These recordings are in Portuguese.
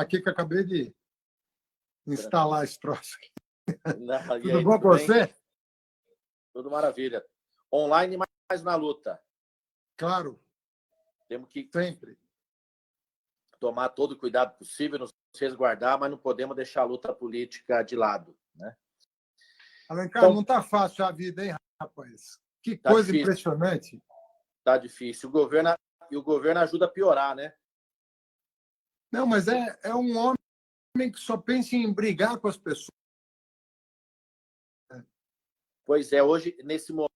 aqui que eu acabei de instalar esse troço aqui. Não, Tudo aí, bom com você? Tudo maravilha. Online, mas na luta. Claro. Temos que sempre tomar todo o cuidado possível, nos resguardar, mas não podemos deixar a luta política de lado, né? Alencar, então, não está fácil a vida, hein, rapaz? Que coisa difícil. Impressionante. Está difícil. O governo ajuda a piorar, né? Não, mas é um homem que só pensa em brigar com as pessoas. Pois é, hoje, nesse momento,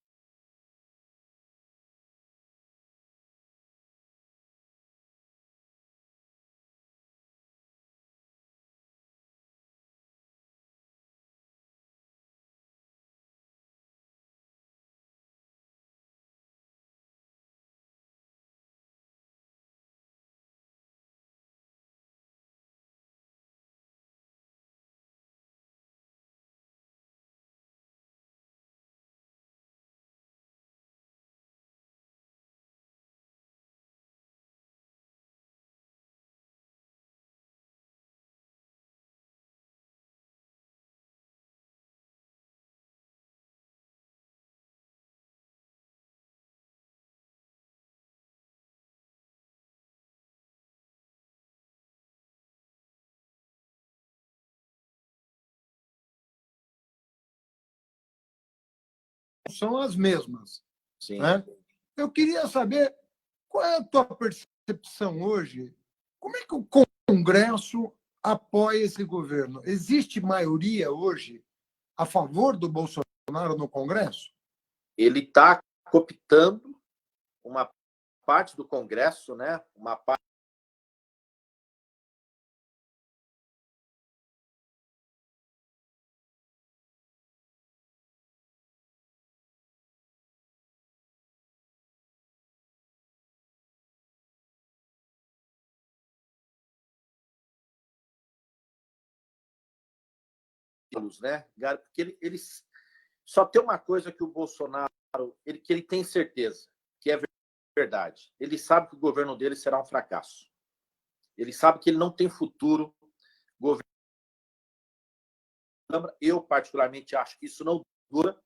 são as mesmas. sim. Né? Eu queria saber qual é a tua percepção hoje. Como é que o Congresso apoia esse governo? Existe maioria hoje a favor do Bolsonaro no Congresso? Ele está cooptando uma parte do Congresso, né? Uma parte né? Porque ele só tem uma coisa que o Bolsonaro que ele tem certeza, que é verdade. Ele sabe que o governo dele será um fracasso. Ele sabe que ele não tem futuro. Eu, particularmente, acho que isso não dura,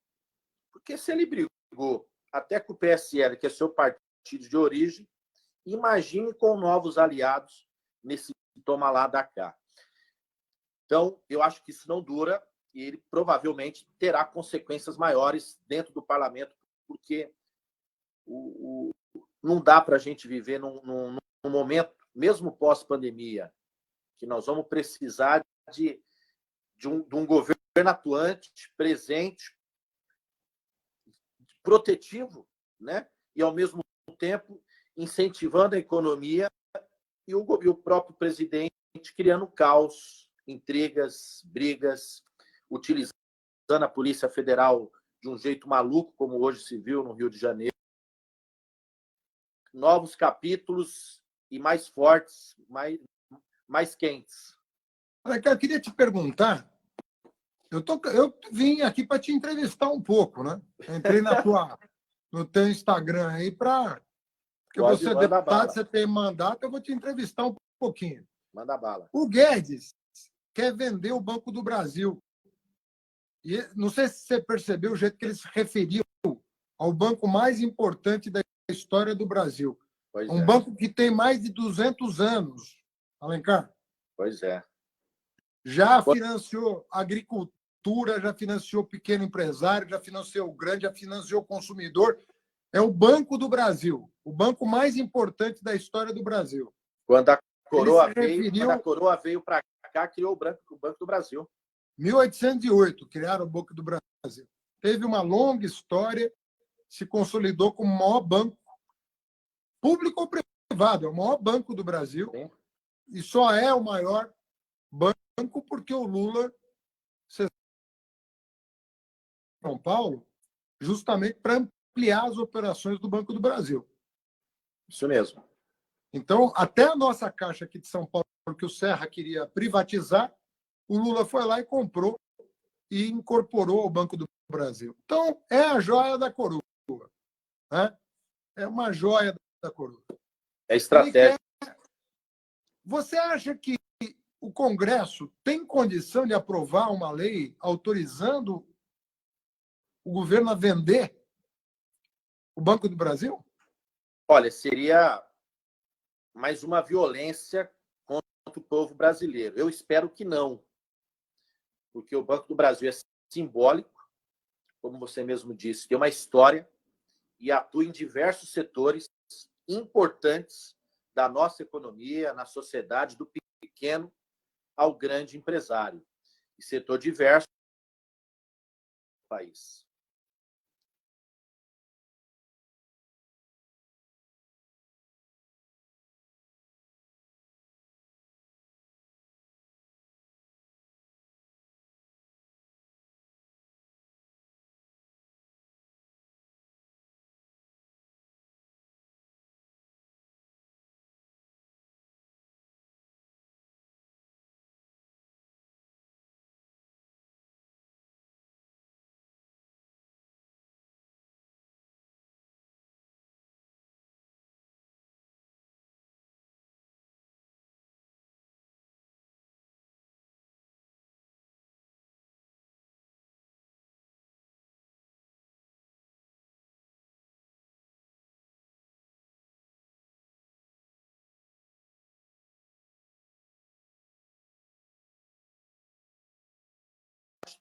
porque se ele brigou até com o PSL, que é seu partido de origem, imagine com novos aliados nesse toma lá da cá. Então, eu acho que isso não dura e ele provavelmente terá consequências maiores dentro do parlamento, porque não dá para a gente viver num momento, mesmo pós-pandemia, que nós vamos precisar de um governo atuante, presente, protetivo, né? E, ao mesmo tempo, incentivando a economia e o próprio presidente criando caos, intrigas, brigas, utilizando a Polícia Federal de um jeito maluco, como hoje se viu no Rio de Janeiro. Novos capítulos e mais fortes, mais quentes. Eu queria te perguntar, eu vim aqui para te entrevistar um pouco, né? Entrei no teu Instagram aí para... Porque você é deputado, você tem mandato, eu vou te entrevistar um pouquinho. Manda bala. O Guedes quer vender o Banco do Brasil. E não sei se você percebeu o jeito que ele se referiu ao banco mais importante da história do Brasil. Um banco que tem mais de 200 anos, Alencar. Pois é. Já financiou agricultura, já financiou pequeno empresário, já financiou o grande, já financiou o consumidor. É o Banco do Brasil, o banco mais importante da história do Brasil. Quando a coroa veio para cá, criou o Banco do Brasil. 1808, criaram o Banco do Brasil. Teve uma longa história, se consolidou como o maior banco, público ou privado, é o maior banco do Brasil. Sim. E só é o maior banco porque o Lula São Paulo, justamente para ampliar as operações do Banco do Brasil. Isso mesmo. Então, até a nossa Caixa aqui de São Paulo, que o Serra queria privatizar, o Lula foi lá e comprou e incorporou ao Banco do Brasil. Então, é a joia da coroa. Né? É uma joia da coroa. É estratégia. Você acha que o Congresso tem condição de aprovar uma lei autorizando o governo a vender o Banco do Brasil? Olha, seria mais uma violência contra o povo brasileiro. Eu espero que não, porque o Banco do Brasil é simbólico, como você mesmo disse, tem uma história e atua em diversos setores importantes da nossa economia, na sociedade, do pequeno ao grande empresário. E setor diverso do país.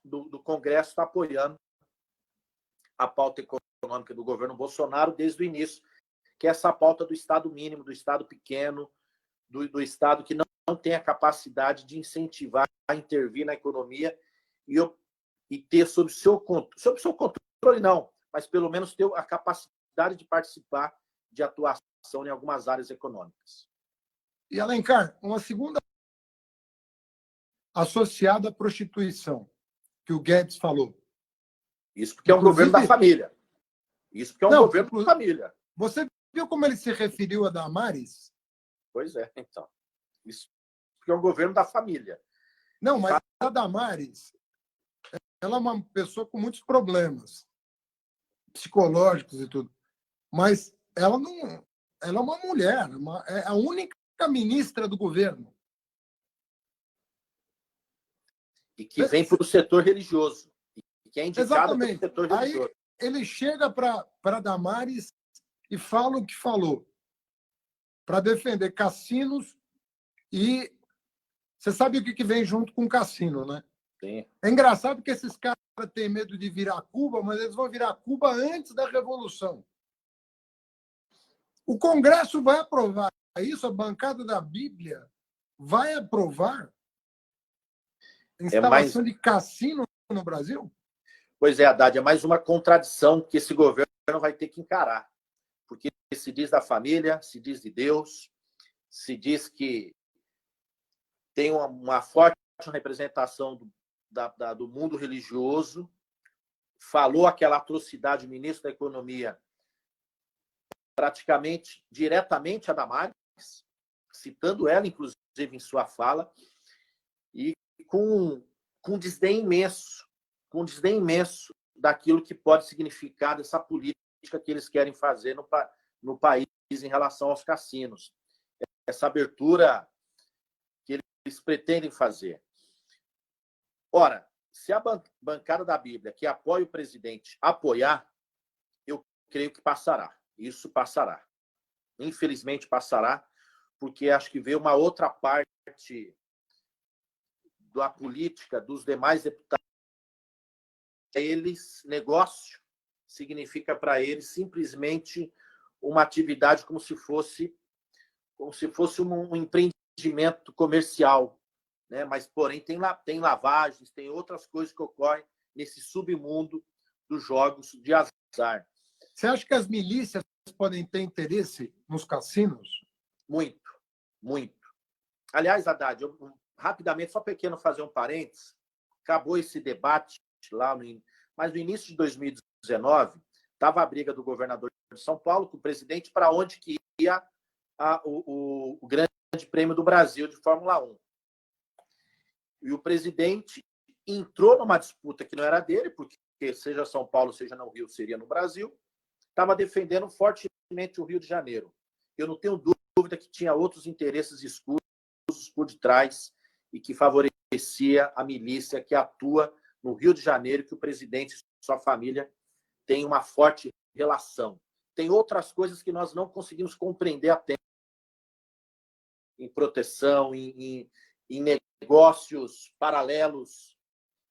Do Congresso está apoiando a pauta econômica do governo Bolsonaro desde o início, que é essa pauta do Estado mínimo, do Estado pequeno, do Estado que não tem a capacidade de incentivar a intervir na economia e ter sob seu controle, não, mas pelo menos ter a capacidade de participar de atuação em algumas áreas econômicas. E, Alencar, uma segunda associada à prostituição, que o Guedes falou. Isso porque é um governo da família. Isso porque é um governo da família. Você viu como ele se referiu a Damares? Pois é, então. Isso porque é um governo da família. Não, mas a Damares, ela é uma pessoa com muitos problemas psicológicos e tudo. Mas ela não, ela é uma mulher, é a única ministra do governo. E que vem para o setor religioso. E que é indicada pelo Exatamente. setor religioso. Aí ele chega para Damares e fala o que falou, para defender cassinos e você sabe o que vem junto com o cassino, né? Sim. É engraçado que esses caras têm medo de virar Cuba, mas eles vão virar Cuba antes da Revolução. O Congresso vai aprovar isso, a bancada da Bíblia vai aprovar a instalação de cassino no Brasil? Pois é, Haddad, é mais uma contradição que esse governo vai ter que encarar. Porque se diz da família, se diz de Deus, se diz que tem uma forte representação do mundo religioso, falou aquela atrocidade, o ministro da Economia, praticamente diretamente a Damares, citando ela, inclusive, em sua fala, e com desdém imenso daquilo que pode significar dessa política que eles querem fazer no país em relação aos cassinos. Essa abertura que eles pretendem fazer. Ora, se a bancada da Bíblia, que apoia o presidente, apoiar, eu creio que passará. Isso passará. Infelizmente passará, porque acho que veio uma outra parte da política dos demais deputados. Eles, negócio, significa para eles simplesmente uma atividade como se fosse um empreendimento comercial, né? Mas, porém, tem lavagens, tem outras coisas que ocorrem nesse submundo dos jogos de azar. Você acha que as milícias podem ter interesse nos cassinos? Muito, muito. Aliás, Haddad, rapidamente, só pequeno fazer um parênteses, acabou esse debate lá, mas no início de 2019, estava a briga do governador de São Paulo com o presidente para onde que ia o Grande Prêmio do Brasil de Fórmula 1. E o presidente entrou numa disputa que não era dele, porque seja São Paulo, seja no Rio, seria no Brasil, estava defendendo fortemente o Rio de Janeiro. Eu não tenho dúvida que tinha outros interesses escusos por detrás e que favorecia a milícia que atua no Rio de Janeiro, que o presidente e sua família têm uma forte relação. Tem outras coisas que nós não conseguimos compreender a tempo, em proteção, em negócios paralelos,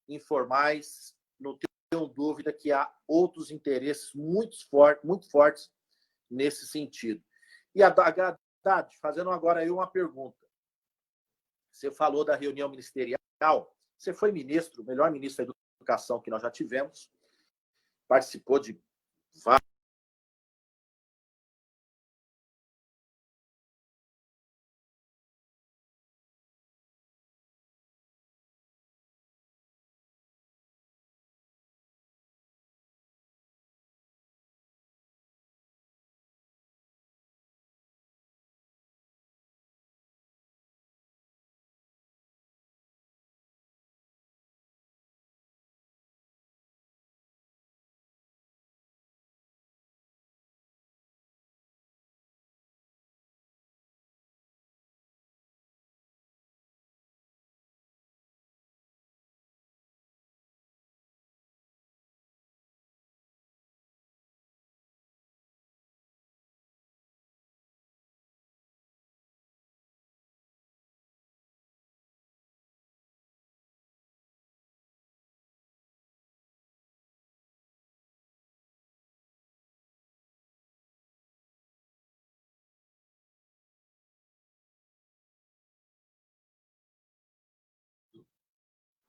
informais. Não tenho dúvida que há outros interesses muito fortes nesse sentido. E, Haddad, fazendo agora aí uma pergunta. Você falou da reunião ministerial, você foi ministro, o melhor ministro da educação que nós já tivemos, participou de vários.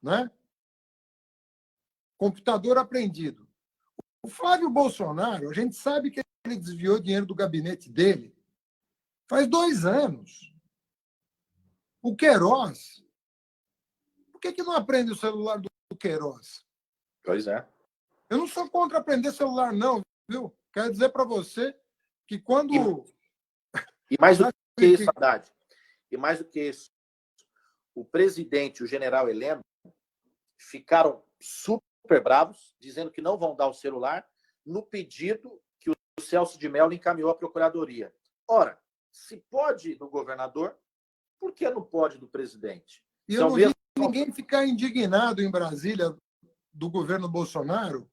Né? Computador apreendido. O Flávio Bolsonaro, a gente sabe que ele desviou dinheiro do gabinete dele faz 2 anos. O Queiroz, por que não aprende o celular do Queiroz? Pois é. Eu não sou contra aprender celular, não, viu? Quero dizer para você que quando... E mais do que isso, Haddad, e mais do que isso, o presidente e o general Heleno ficaram super bravos, dizendo que não vão dar o celular, no pedido que o Celso de Mello encaminhou à Procuradoria. Ora, se pode do governador, por que não pode do presidente? E eu não vi ninguém ficar indignado em Brasília do governo Bolsonaro,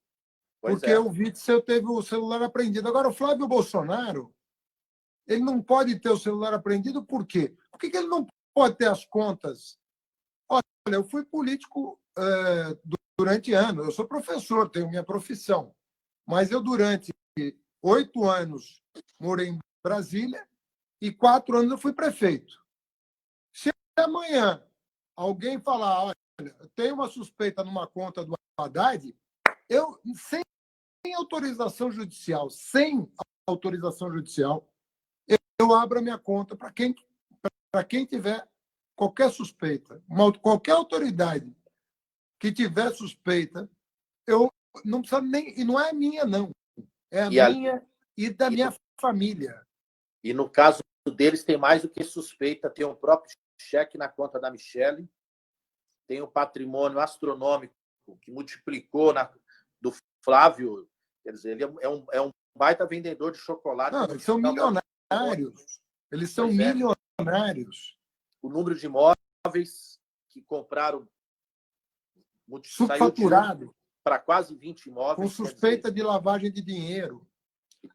porque o Witzel teve o celular apreendido. Agora, o Flávio Bolsonaro, ele não pode ter o celular apreendido por quê? Por que ele não pode ter as contas? Olha, eu fui político durante anos, eu sou professor, tenho minha profissão, mas eu, durante 8 anos, morei em Brasília e 4 anos eu fui prefeito. Se amanhã alguém falar, olha, tem uma suspeita numa conta do Haddad, eu, sem autorização judicial, eu abro a minha conta para quem tiver qualquer suspeita. Qualquer autoridade que tiver suspeita, eu não precisa nem... E não é minha, não. É a minha e da minha família. E no caso deles, tem mais do que suspeita, tem um próprio cheque na conta da Michelle, tem um patrimônio astronômico que multiplicou do Flávio. Quer dizer, ele é um baita vendedor de chocolate. Não, eles são milionários. Eles são milionários. O número de imóveis que compraram subfaturado para quase 20 imóveis. Com suspeita de lavagem de dinheiro.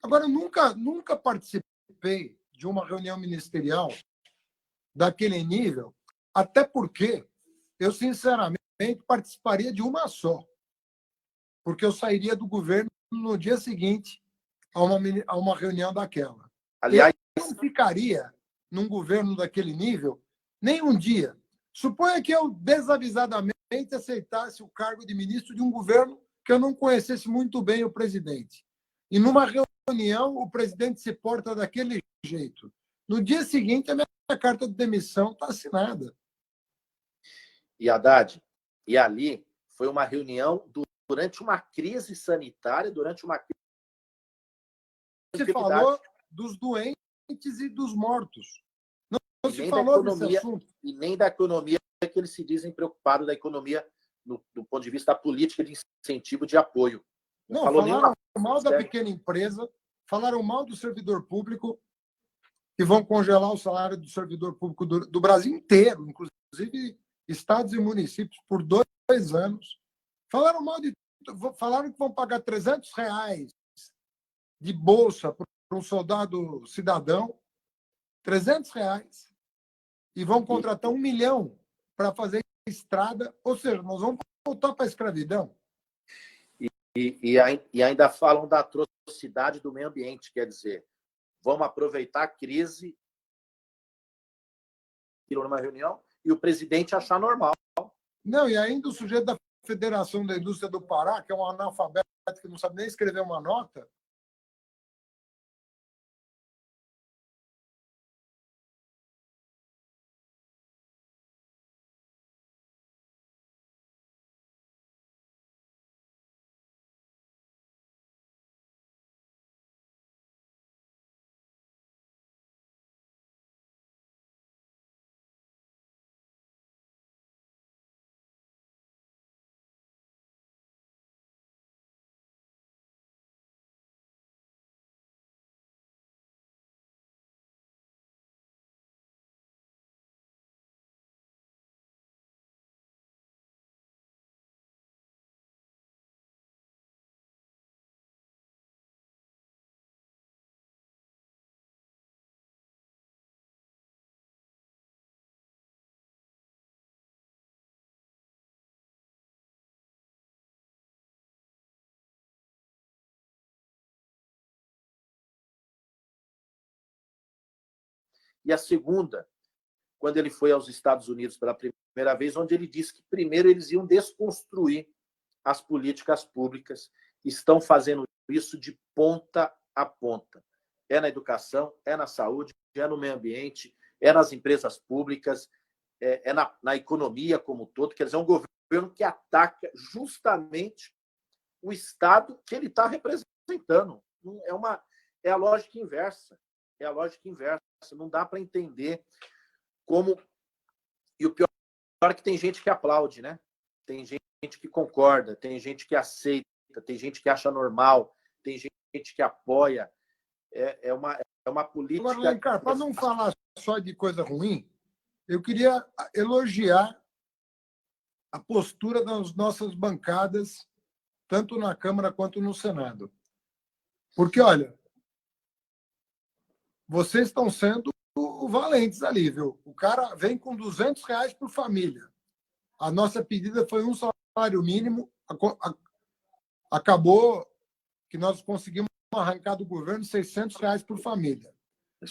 Agora, eu nunca participei de uma reunião ministerial daquele nível, até porque eu, sinceramente, participaria de uma só, porque eu sairia do governo no dia seguinte a uma reunião daquela. Aliás, eu não ficaria num governo daquele nível nem um dia. Suponha que eu, desavisadamente, aceitasse o cargo de ministro de um governo que eu não conhecesse muito bem o presidente. E numa reunião, o presidente se porta daquele jeito. No dia seguinte, a minha carta de demissão está assinada. E, Haddad, e ali foi uma reunião durante uma crise sanitária, durante uma crise... Você falou dos doentes e dos mortos. Não se falou desse assunto. E nem da economia, que eles se dizem preocupados da economia do ponto de vista da política de incentivo de apoio. Não, falaram mal da pequena empresa, falaram mal do servidor público, que vão congelar o salário do servidor público do Brasil inteiro, inclusive estados e municípios por 2 anos. Falaram que vão pagar R$300 de bolsa para um soldado cidadão, R$300, e vão contratar 1 milhão para fazer estrada. Ou seja, nós vamos voltar para a escravidão. E ainda falam da atrocidade do meio ambiente, quer dizer, vamos aproveitar a crise numa reunião e o presidente achar normal. Não, e ainda o sujeito da Federação da Indústria do Pará, que é um analfabeto que não sabe nem escrever uma nota, E a segunda, quando ele foi aos Estados Unidos pela primeira vez, onde ele disse que primeiro eles iam desconstruir as políticas públicas, estão fazendo isso de ponta a ponta. É na educação, é na saúde, é no meio ambiente, é nas empresas públicas, é na economia como um todo. Quer dizer, é um governo que ataca justamente o Estado que ele está representando. É a lógica inversa. É a lógica inversa. Não dá para entender como... E o pior é que tem gente que aplaude, né? Tem gente que concorda, tem gente que aceita, tem gente que acha normal, tem gente que apoia. É uma política... Agora, Alencar, para não falar só de coisa ruim, eu queria elogiar a postura das nossas bancadas, tanto na Câmara quanto no Senado. Porque, olha, vocês estão sendo valentes ali, viu? O cara vem com R$200 por família. A nossa pedida foi um salário mínimo. Acabou que nós conseguimos arrancar do governo R$600 por família.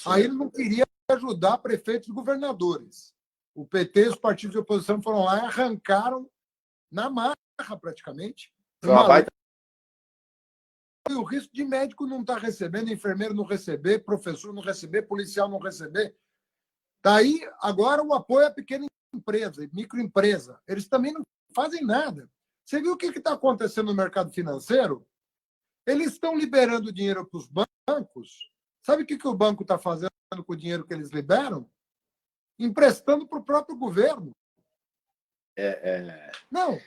Aí ele não queria ajudar prefeitos e governadores. O PT e os partidos de oposição foram lá e arrancaram na marra, praticamente. E o risco de médico não estar recebendo, enfermeiro não receber, professor não receber, policial não receber. Daí, agora, o apoio à pequena empresa, microempresa. Eles também não fazem nada. Você viu o que está acontecendo no mercado financeiro? Eles estão liberando dinheiro para os bancos. Sabe o que o banco está fazendo com o dinheiro que eles liberam? Emprestando para o próprio governo. Não.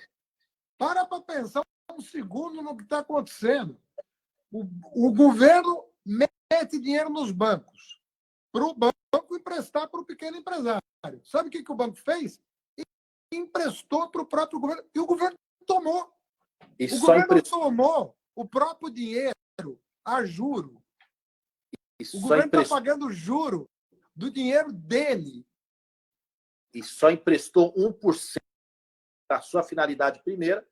Para pensar um segundo no que está acontecendo. O governo mete dinheiro nos bancos para o banco emprestar para o pequeno empresário. Sabe o que o banco fez? Emprestou para o próprio governo. E o governo tomou. O governo tomou o próprio dinheiro a juro. O governo está pagando juro do dinheiro dele. E só emprestou 1% da sua finalidade primeira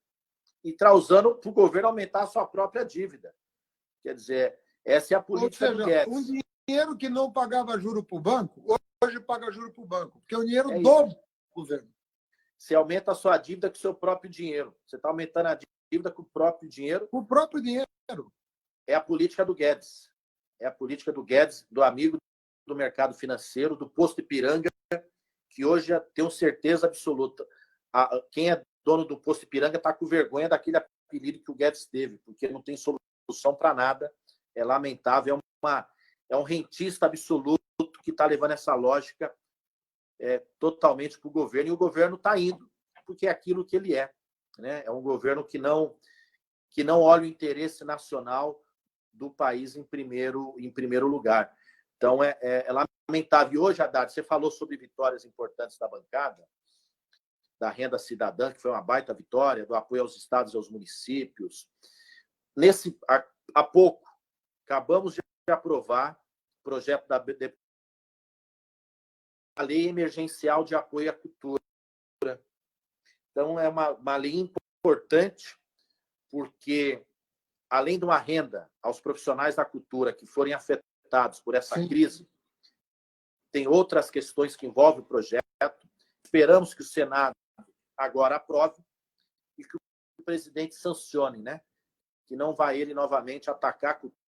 e está usando para o governo aumentar a sua própria dívida. Quer dizer, essa é a política do Guedes. Um dinheiro que não pagava juro para o banco, hoje paga juro para o banco, porque é o dinheiro do governo. Você aumenta a sua dívida com o seu próprio dinheiro. Você está aumentando a dívida com o próprio dinheiro. Com o próprio dinheiro. É a política do Guedes. É a política do Guedes, do amigo do mercado financeiro, do posto Ipiranga, que hoje tenho certeza absoluta. Quem é dono do posto Ipiranga está com vergonha daquele apelido que o Guedes teve, porque não tem solução para nada. É lamentável. É um rentista absoluto que está levando essa lógica totalmente para o governo, e o governo está indo, porque é aquilo que ele é. Né? É um governo que não olha o interesse nacional do país em primeiro lugar. Então, é lamentável. E hoje, Haddad, você falou sobre vitórias importantes da bancada. da renda cidadã, que foi uma baita vitória, do apoio aos estados e aos municípios. Há pouco, acabamos de aprovar o projeto da Lei Emergencial de Apoio à Cultura. Então, é uma lei importante, porque, além de uma renda aos profissionais da cultura que forem afetados por essa Sim. crise, tem outras questões que envolvem o projeto. Esperamos que o Senado agora aprove e que o presidente sancione, né? Que não vá ele novamente atacar a cultura.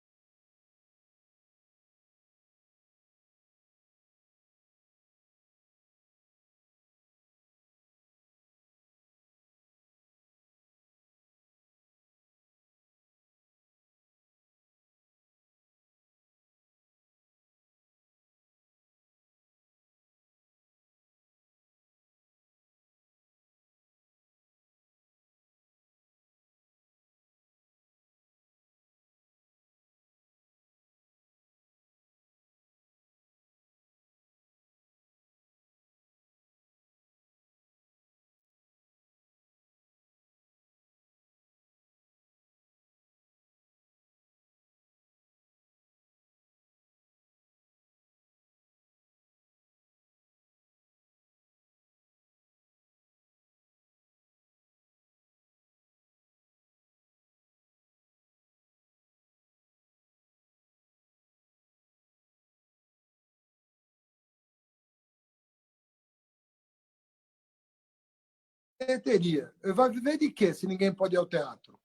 Bilheteria. Vai viver de quê se ninguém pode ir ao teatro?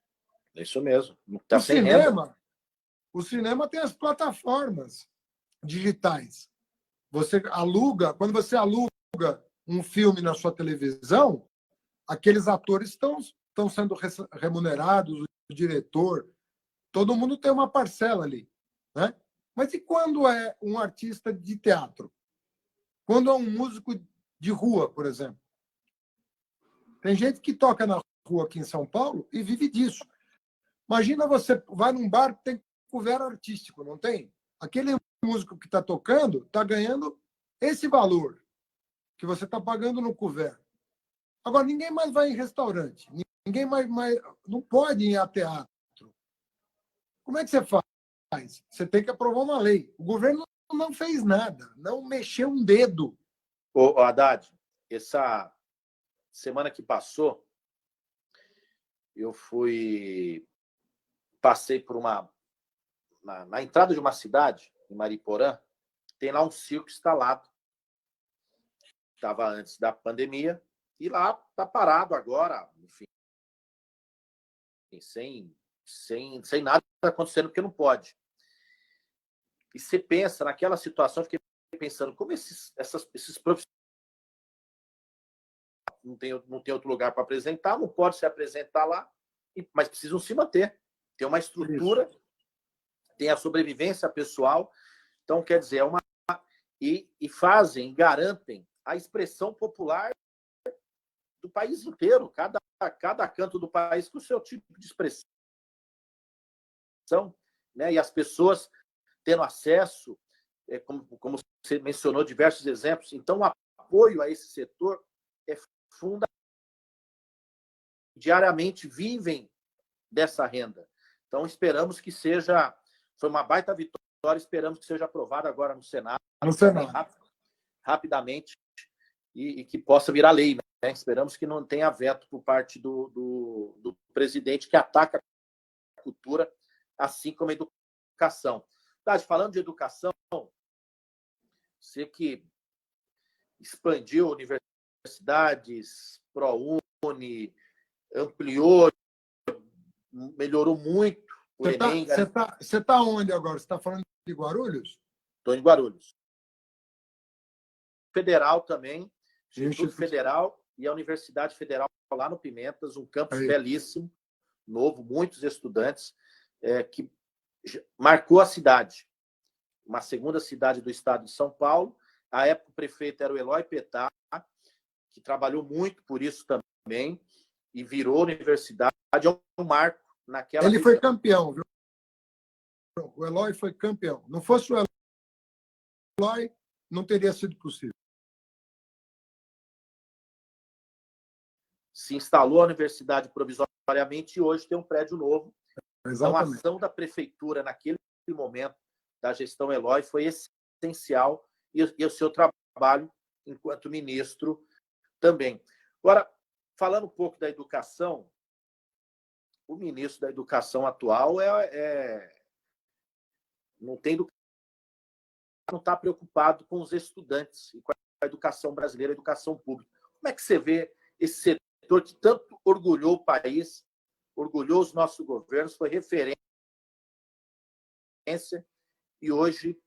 É isso mesmo. Está sem renda. O cinema tem as plataformas digitais. Você aluga, quando você aluga um filme na sua televisão, aqueles atores estão sendo remunerados, o diretor, todo mundo tem uma parcela ali, né? Mas e quando é um artista de teatro? Quando é um músico de rua, por exemplo? Tem gente que toca na rua aqui em São Paulo e vive disso. Imagina você vai num bar, tem couvert artístico, não tem? Aquele músico que está tocando está ganhando esse valor que você está pagando no couvert. Agora, ninguém mais vai em restaurante, ninguém mais não pode ir a teatro. Como é que você faz? Você tem que aprovar uma lei. O governo não fez nada, não mexeu um dedo. Ô, Haddad, essa semana que passou, eu passei por na entrada de uma cidade, em Mariporã, tem lá um circo instalado. Estava antes da pandemia, e lá está parado agora, enfim, sem nada acontecendo, porque não pode. E você pensa naquela situação, eu fiquei pensando, como esses profissionais não tem outro lugar para apresentar, não pode se apresentar lá, mas precisam se manter. Tem uma estrutura, tem a sobrevivência pessoal. Então, quer dizer, e garantem a expressão popular do país inteiro, cada canto do país com o seu tipo de expressão, né? E as pessoas tendo acesso, como você mencionou diversos exemplos. Então, o apoio a esse setor é fundamental. Diariamente vivem dessa renda. Então, esperamos que seja... Foi uma baita vitória, esperamos que seja aprovada agora no Senado. Rapidamente, e que possa virar lei, né? Esperamos que não tenha veto por parte do presidente, que ataca a cultura, assim como a educação. Falando de educação, você que expandiu universidades, ProUni, ampliou, melhorou muito o Enem. Você tá onde agora? Você está falando de Guarulhos? Estou em Guarulhos. Federal também, Instituto Federal e a Universidade Federal lá no Pimentas, um campus belíssimo, novo, muitos estudantes, que marcou a cidade. Uma segunda cidade do estado de São Paulo. À época, o prefeito era o Eloy Petá, que trabalhou muito por isso também, e virou universidade, é um marco naquela Ele região. Foi campeão, viu? O Eloy foi campeão. Não fosse o Eloy, não teria sido possível. se instalou a universidade provisoriamente e hoje tem um prédio novo. Exatamente. Então, a ação da prefeitura naquele momento da gestão Eloy foi essencial e o seu trabalho enquanto ministro também. Agora, falando um pouco da educação, o ministro da Educação atual não está preocupado com os estudantes e com a educação brasileira, a educação pública. Como é que você vê esse setor que tanto orgulhou o país, orgulhou os nossos governos, foi referência e hoje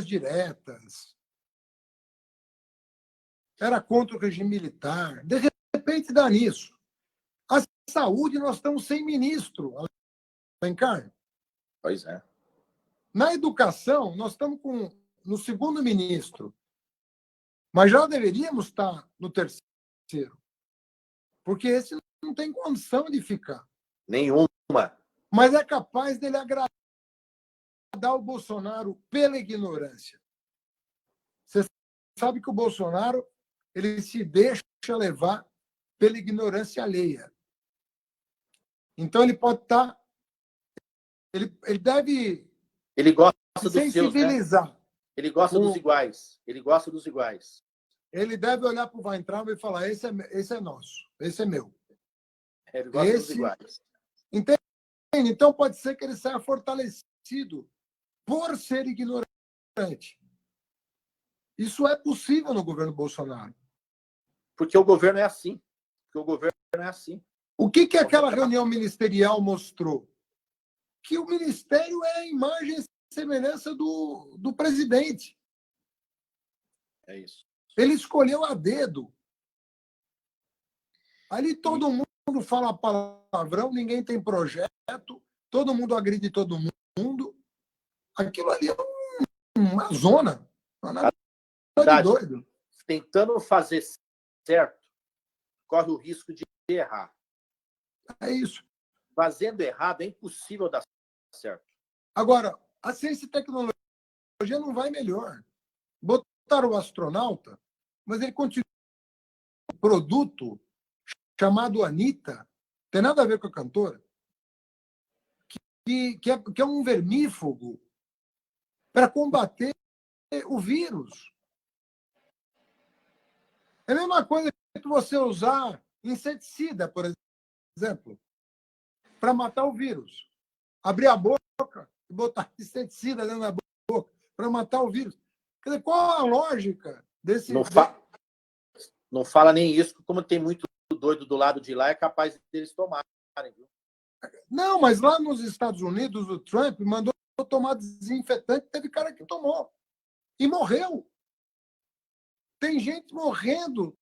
diretas, era contra o regime militar. De repente dá nisso. A saúde, nós estamos sem ministro, Alencar. Pois é. Na educação, nós estamos no segundo ministro, mas já deveríamos estar no terceiro, porque esse não tem condição de ficar. Nenhuma. Mas é capaz dele agradar o Bolsonaro pela ignorância. Você sabe que o Bolsonaro ele se deixa levar pela ignorância alheia. Então ele pode estar, ele deve Ele gosta se dos sensibilizar. Seus, né? Ele gosta dos iguais. Ele gosta dos iguais. Ele deve olhar para o Weintraub e falar: esse é nosso, esse é meu. Ele gosta dos iguais. Entende? Então pode ser que ele saia fortalecido por ser ignorante. Isso é possível no governo Bolsonaro. Porque o governo é assim. Porque o governo é assim. O que aquela reunião ministerial mostrou? Que o ministério é a imagem e semelhança do presidente. É isso. Ele escolheu a dedo. Ali todo mundo fala palavrão, ninguém tem projeto, todo mundo agride todo mundo. Aquilo ali é uma zona. Uma de doido. Tentando fazer certo, corre o risco de errar. É isso. Fazendo errado é impossível dar certo. Agora, a ciência e tecnologia não vai melhor. Botaram o astronauta, mas ele continua um produto chamado Anitta, tem nada a ver com a cantora, que é um vermífugo para combater o vírus. É a mesma coisa que você usar inseticida, por exemplo, para matar o vírus. Abrir a boca e botar inseticida dentro da boca para matar o vírus. Quer dizer, qual a lógica desse... Não fala nem isso, como tem muito doido do lado de lá, é capaz deles tomarem. Viu? Não, mas lá nos Estados Unidos, o Trump mandou tomar desinfetante, teve cara que tomou. E morreu. Tem gente morrendo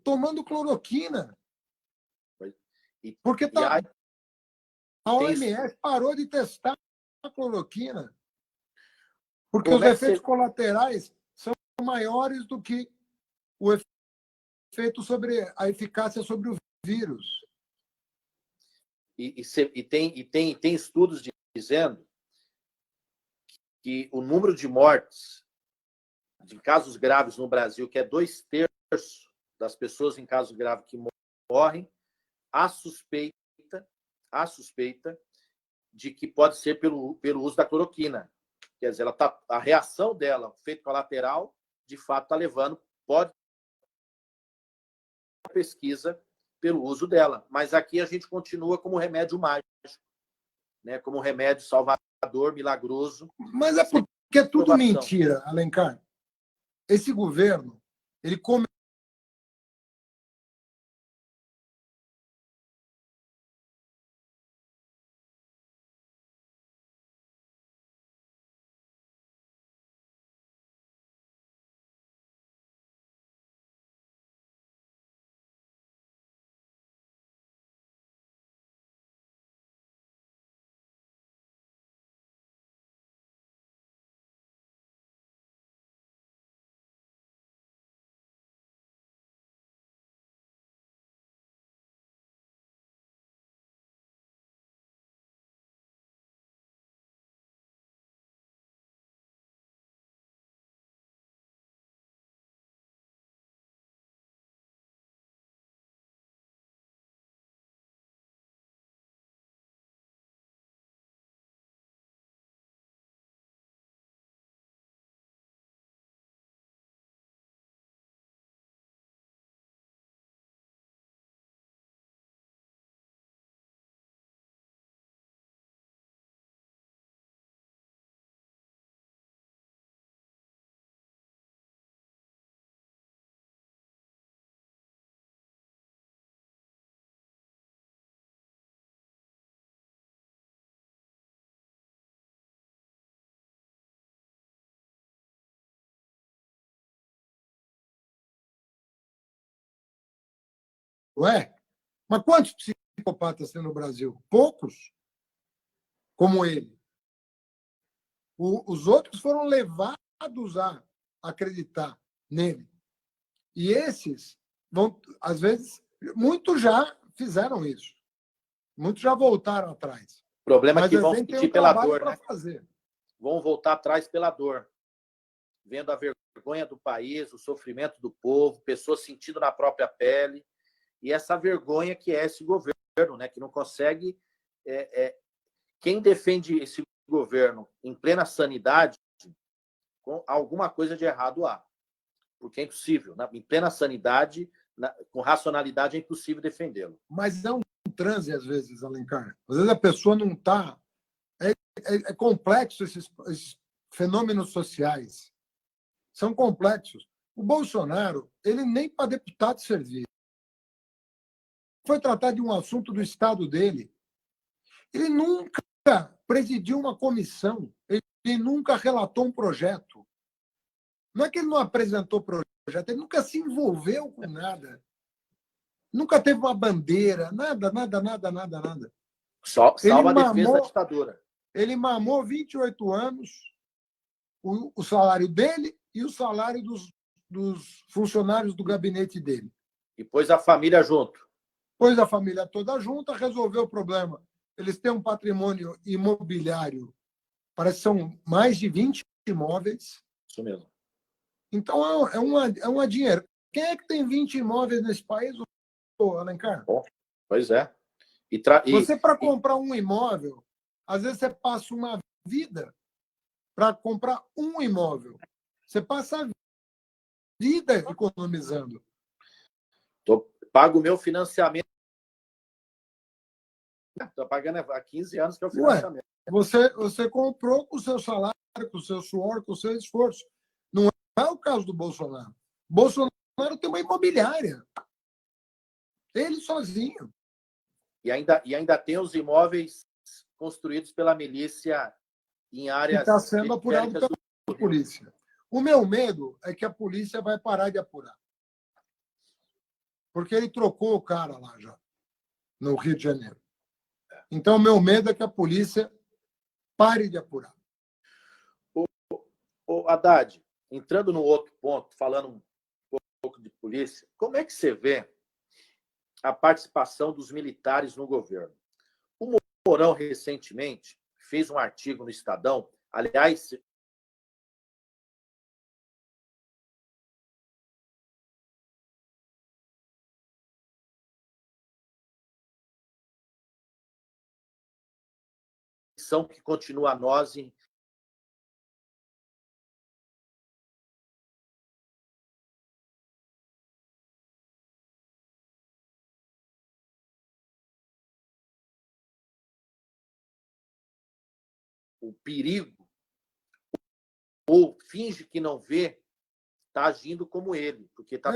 tomando cloroquina. Porque a OMS parou de testar a cloroquina. Porque os efeitos colaterais são maiores do que o efeito sobre a eficácia sobre o vírus. E tem estudos dizendo que o número de mortes de casos graves no Brasil, que é 2/3 das pessoas em caso grave que morrem, há suspeita de que pode ser pelo uso da cloroquina. Quer dizer, a reação dela, feito colateral, de fato está levando, pode pesquisa pelo uso dela. Mas aqui a gente continua como remédio mágico, né? Como remédio salvador, milagroso. Mas é porque é tudo mentira, Alencar. Esse governo, ele come Ué, mas quantos psicopatas tem no Brasil? Poucos, como ele. Os outros foram levados a acreditar nele. E esses vão, às vezes, muitos já fizeram isso. Muitos já voltaram atrás. O problema é que Mas vão a gente tem sentir um pela trabalho dor, para né? fazer. Vão voltar atrás pela dor, vendo a vergonha do país, o sofrimento do povo, pessoas sentindo na própria pele, e essa vergonha que é esse governo, né? Que não consegue... Quem defende esse governo em plena sanidade, alguma coisa de errado há. Porque é impossível. Né? Em plena sanidade, com racionalidade, é impossível defendê-lo. Mas é um transe, às vezes, Alencar. Às vezes a pessoa não está... É complexo esses fenômenos sociais. São complexos. O Bolsonaro, ele nem para deputado servia. Foi tratar de um assunto do estado dele. Ele nunca presidiu uma comissão. Ele nunca relatou um projeto. Não é que ele não apresentou projeto, ele nunca se envolveu com nada. Nunca teve uma bandeira, nada. Salva a defesa da ditadura. Ele mamou 28 anos o salário dele e o salário dos funcionários do gabinete dele. E pôs a família junto. Pôs a família toda junta, resolveu o problema. Eles têm um patrimônio imobiliário, parece que são mais de 20 imóveis. Isso mesmo. Então, é uma dinheiro. Quem é que tem 20 imóveis nesse país, Alencar? Bom, pois é. Você, para comprar um imóvel, às vezes você passa uma vida para comprar um imóvel. Você passa a vida economizando. Pago o meu financiamento. Estou pagando há 15 anos que é o financiamento. Você comprou com o seu salário, com o seu suor, com o seu esforço. Não é o caso do Bolsonaro. Bolsonaro tem uma imobiliária. Ele sozinho. E ainda tem os imóveis construídos pela milícia em áreas... Que está sendo apurado pela polícia. O meu medo é que a polícia vai parar de apurar. Porque ele trocou o cara lá já, no Rio de Janeiro. Então, o meu medo é que a polícia pare de apurar. Ô, Haddad, entrando no outro ponto, falando um pouco de polícia, como é que você vê a participação dos militares no governo? O Mourão, recentemente, fez um artigo no Estadão. Aliás, missão que continua a nós em o perigo, ou finge que não vê, está agindo como ele, porque está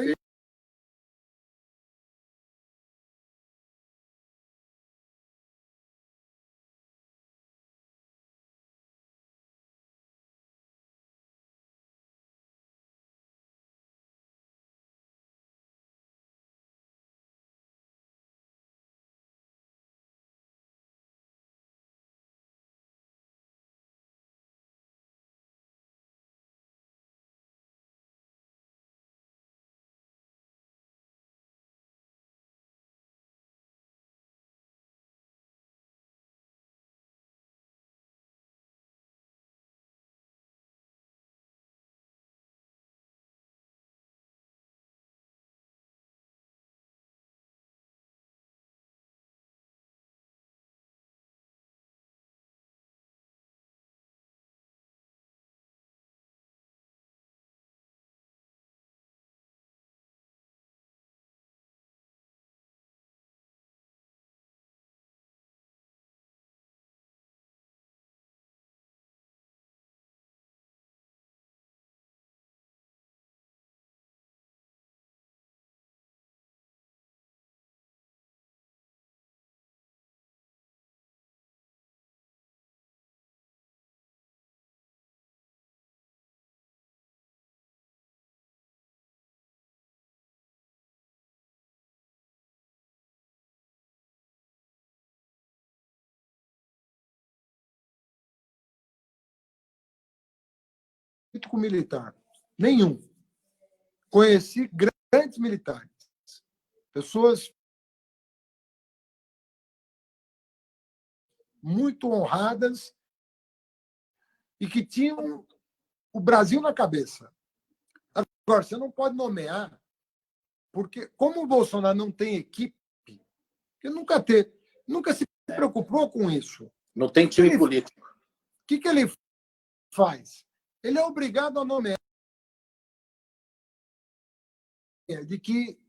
com militar. Nenhum. Conheci grandes militares. Pessoas muito honradas e que tinham o Brasil na cabeça. Agora, você não pode nomear, porque como o Bolsonaro não tem equipe, que nunca se preocupou com isso. não tem time político. O que ele faz? Ele é obrigado a nomear de que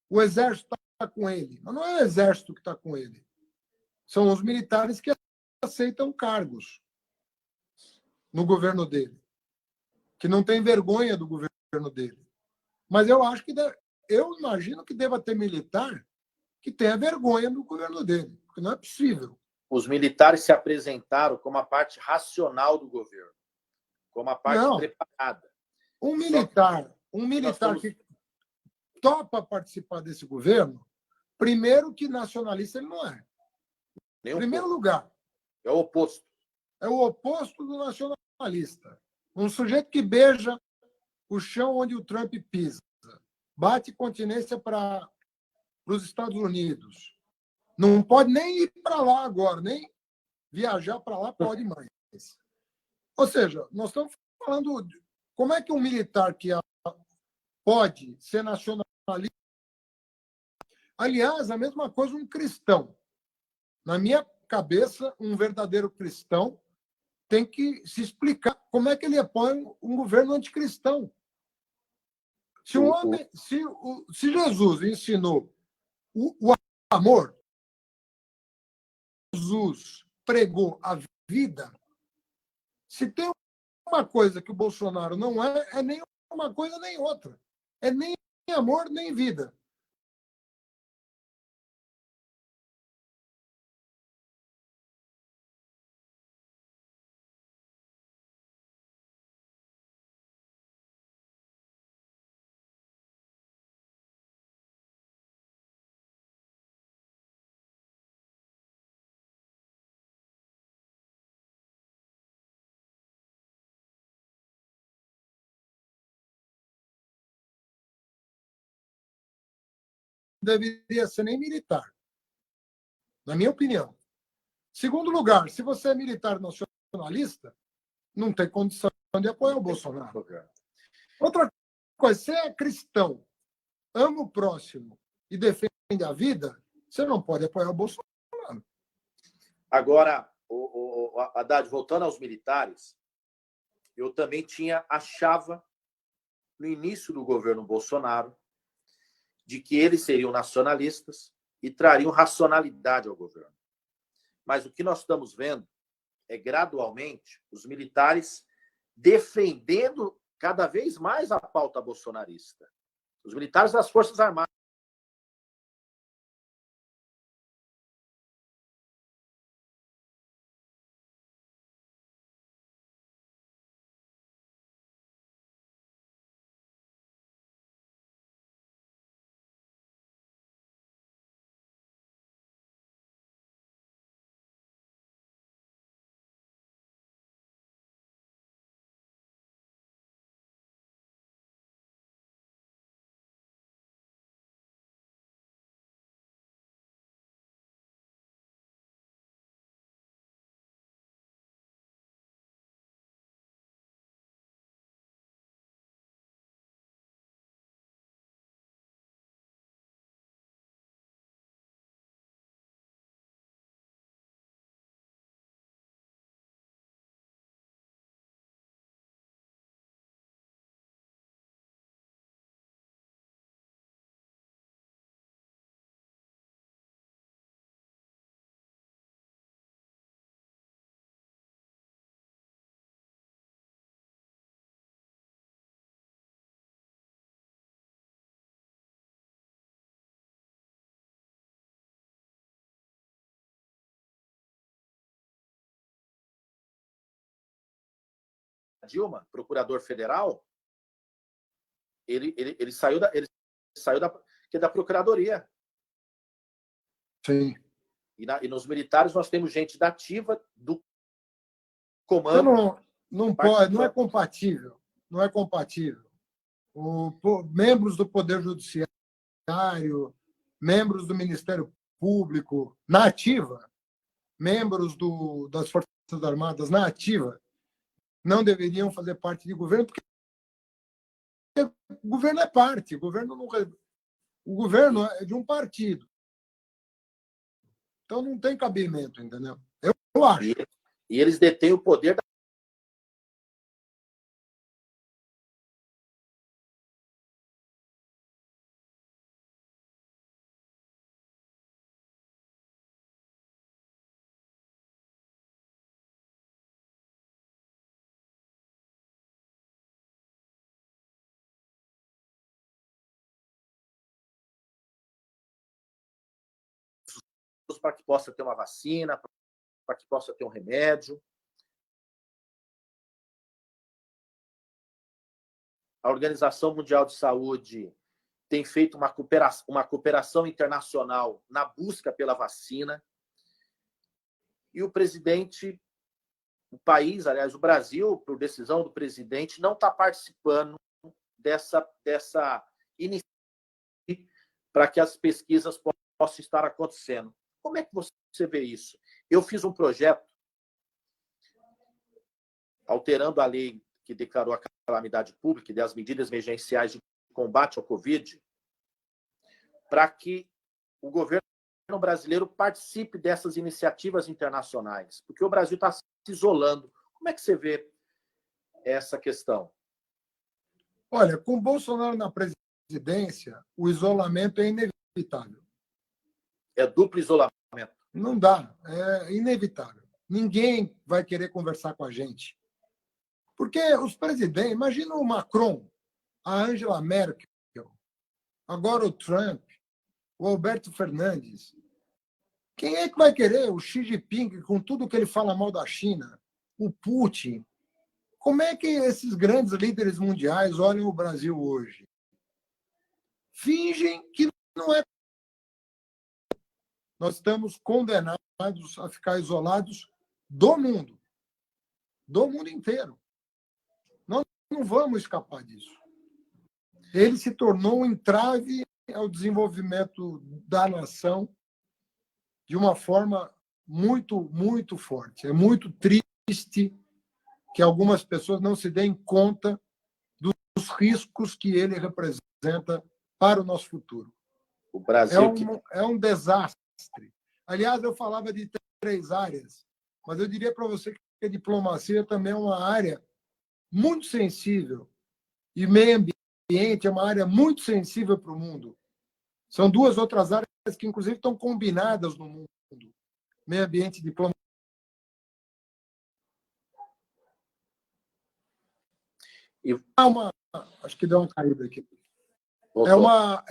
o exército está com ele. Mas não é o exército que está com ele. São os militares que aceitam cargos no governo dele, que não tem vergonha do governo dele. Mas eu acho que eu imagino que deva ter militar que tenha vergonha do governo dele, porque não é possível. Os militares se apresentaram como a parte racional do governo, como a parte preparada. Um militar que topa participar desse governo, primeiro que nacionalista ele não é. Em primeiro lugar. É o oposto. É o oposto do nacionalista. Um sujeito que beija o chão onde o Trump pisa, bate continência para os Estados Unidos. Não pode nem ir para lá agora, nem viajar para lá pode mais. Ou seja, nós estamos falando de como é que um militar que pode ser nacionalista. Aliás, a mesma coisa um cristão. Na minha cabeça, um verdadeiro cristão tem que se explicar como é que ele apoia um governo anticristão. Se Jesus ensinou o amor, Jesus pregou a vida, se tem uma coisa que o Bolsonaro não é nem uma coisa nem outra. É nem amor, nem vida. Deveria ser nem militar, na minha opinião. Segundo lugar, se você é militar nacionalista, não tem condição de apoiar o Bolsonaro. Outra coisa, se é cristão, ama o próximo e defende a vida, você não pode apoiar o Bolsonaro. Agora, Haddad, voltando aos militares, eu também achava, no início do governo Bolsonaro, de que eles seriam nacionalistas e trariam racionalidade ao governo. Mas o que nós estamos vendo é, gradualmente, os militares defendendo cada vez mais a pauta bolsonarista. Os militares das Forças Armadas. Dilma, procurador federal, ele saiu da procuradoria. Sim. E nos militares nós temos gente da ativa, do comando. Não pode, não é compatível. Não é compatível. Membros do Poder Judiciário, membros do Ministério Público na ativa, membros das Forças Armadas na ativa, não deveriam fazer parte de governo, porque o governo é parte, o governo é de um partido. Então não tem cabimento, entendeu? Eu acho. E eles detêm o poder da para que possa ter uma vacina, para que possa ter um remédio. A Organização Mundial de Saúde tem feito uma cooperação internacional na busca pela vacina. E o presidente, o país, aliás, o Brasil, por decisão do presidente, não está participando dessa iniciativa para que as pesquisas possam estar acontecendo. Como é que você vê isso? Eu fiz um projeto alterando a lei que declarou a calamidade pública e das medidas emergenciais de combate ao Covid, para que o governo brasileiro participe dessas iniciativas internacionais, porque o Brasil está se isolando. Como é que você vê essa questão? Olha, com Bolsonaro na presidência, o isolamento é inevitável. É duplo isolamento. Não dá, é inevitável. Ninguém vai querer conversar com a gente. Porque os presidentes, imagina o Macron, a Angela Merkel, agora o Trump, o Alberto Fernandes. Quem é que vai querer o Xi Jinping, com tudo que ele fala mal da China, o Putin? Como é que esses grandes líderes mundiais olham o Brasil hoje? Fingem que não é. Nós estamos condenados a ficar isolados do mundo inteiro. Nós não vamos escapar disso. Ele se tornou um entrave ao desenvolvimento da nação de uma forma muito, muito forte. É muito triste que algumas pessoas não se deem conta dos riscos que ele representa para o nosso futuro. O Brasil é um desastre. Aliás, eu falava de 3 áreas mas eu diria para você que a diplomacia também é uma área muito sensível. E meio ambiente é uma área muito sensível para o mundo. São duas outras áreas que, inclusive, estão combinadas no mundo. Meio ambiente e diplomacia. Acho que deu uma caída aqui. É uma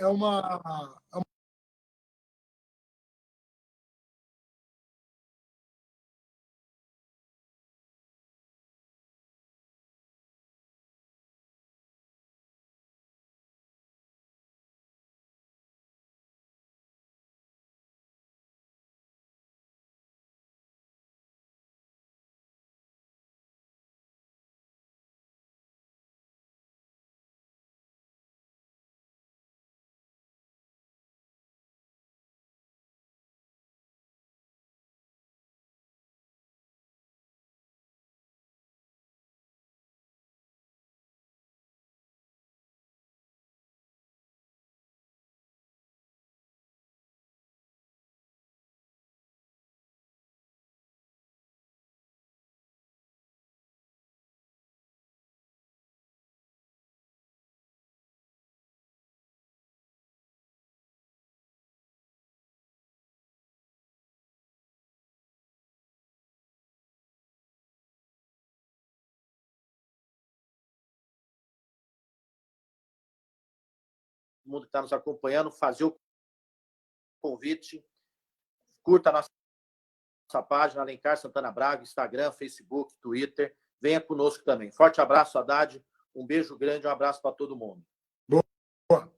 mundo que está nos acompanhando, fazer o convite. Curta a nossa página, Alencar Santana Braga, Instagram, Facebook, Twitter. Venha conosco também. Forte abraço, Haddad. Um beijo grande, um abraço para todo mundo. boa.